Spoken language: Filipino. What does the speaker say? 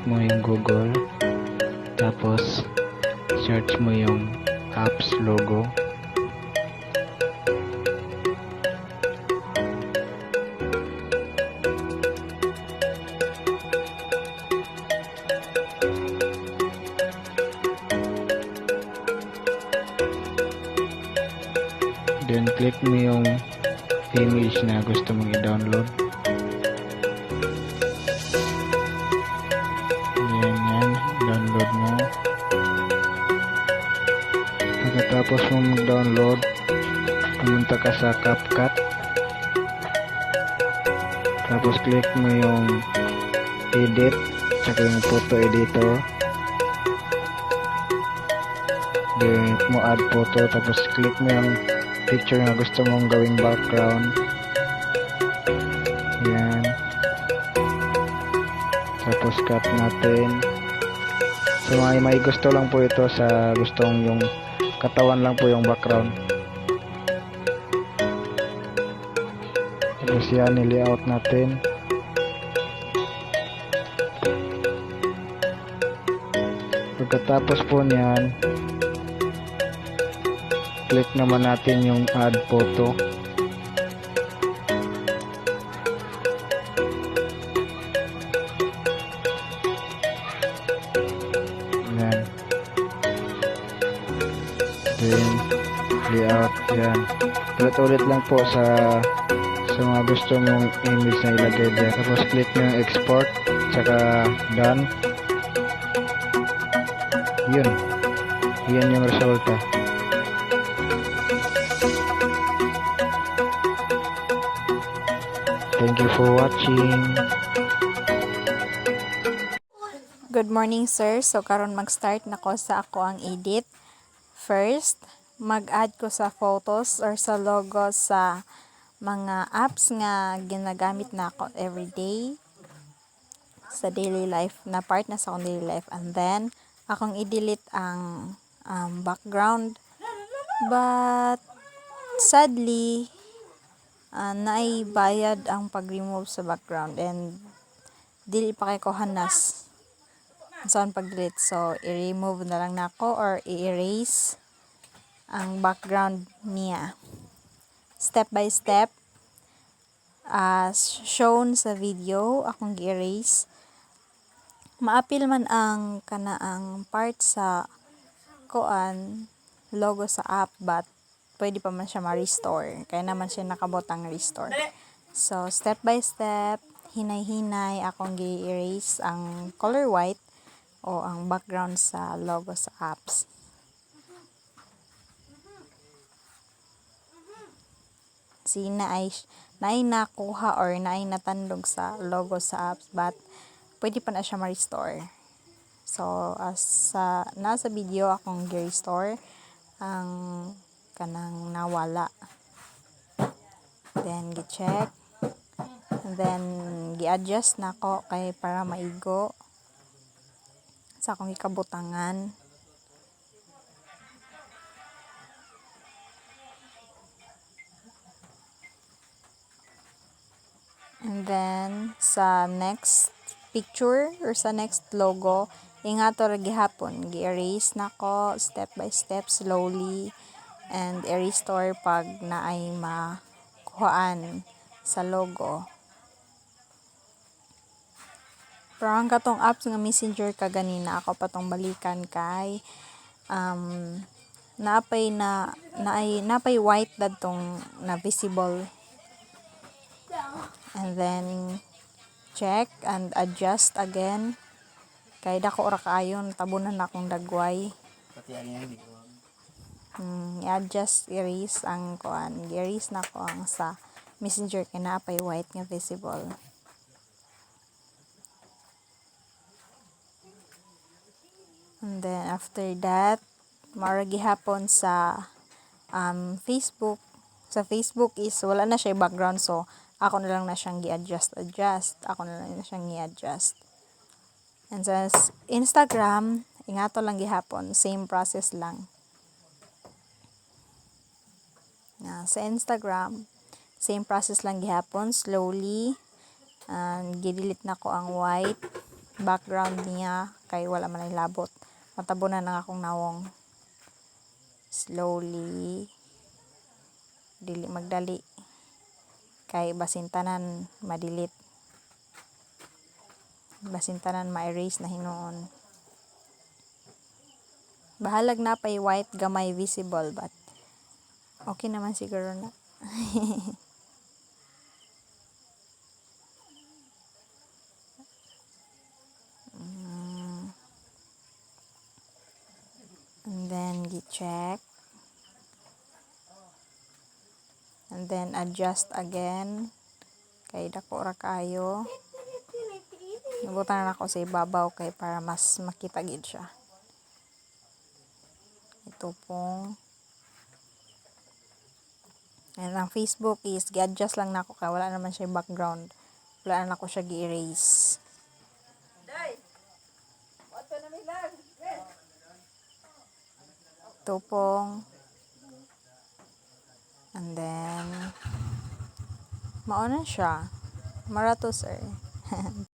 mo yung Google, tapos search mo yung apps logo. Then click mo yung image na gusto mong i-download. Yan, download mo. Pagkatapos mo mag-download, pumunta ka sa CapCut. Tapos click mo yung edit, tsaka yung photo editor. Then mo add photo, tapos click mo yung picture na gusto mong gawing background. Yan. Tapos cut natin. So may gusto lang po ito sa gustong yung katawan lang po yung background. Tapos yan, ni-layout natin. Pagkatapos po niyan, click naman natin yung add photo. Yan. Then layout, yan. Ulit-ulit lang po sa mga gusto mong image na ilagay dyan. Tapos click nyo yung export, tsaka done. Yun. Yan yung resulta. Thank you for watching. Good morning, sir. So karon mag-start na ko sa ako ang edit. First, mag-add ko sa photos or sa logo sa mga apps nga ginagamit na ako everyday sa daily life, na part na sa akong daily life. And then, akong i-delete ang background. But, sadly, naibayad ang pag-remove sa background and dili pa kay ko hanas saan pag-delete. So, i-remove na lang nako or i-erase ang background niya. Step by step, as shown sa video, akong i-erase. Maapil man ang kanaang part sa logo sa app, but pwede pa man siya ma-restore. Kaya naman siya nakabotang restore. So, step by step, hinay-hinay, akong i-erase ang color white o ang background sa logo sa apps. Naay nakuha or naay natandog sa logo sa apps, but pwede pa na siya ma-restore. So, as nasa video akong gi-restore ang kanang nawala. Then, gi-check. Then, gi-adjust na ko kay para maigo sa akong ikabutangan. And then, sa next picture or sa next logo, ingato ra gihapon, gi-erase na ko step by step, slowly, and i-restore pag naay makuhaan sa logo. Pero ang katong apps nga Messenger kaganina, ako patong balikan kay napay white dadtong na visible. And then check and adjust again. Kay dako ra kaayon, tabunan na akong dagway. I-adjust, erase ang i-erase na ko ang sa Messenger kay napay white nga visible. And then after that, mara gihapon sa Facebook. Sa Facebook is wala na siya background, so ako na lang na siyang gi-adjust. Ako na lang na siyang i-adjust. And sa Instagram, ingato lang gihapon, same process lang. Sa Instagram, same process lang gihapon, slowly, and gi-delete na ko ang white. background niya kay wala man ay labot. Matabunan na akong nawong. Slowly dili magdali kay basintanan madilit, basintanan ma-erase na hinuon. Bahalag na pay white gamay visible but okay naman siguro na. And then gi-check. And then adjust again. Kay dako ra kayo. Nabutan na ako sa ibabaw kay para mas makita gid siya. Ito pong and ang Facebook is gi-adjust lang nako kay wala naman siya background. Wala na ako siya gi-erase. Ito pong and then mauna siya. Marato sir.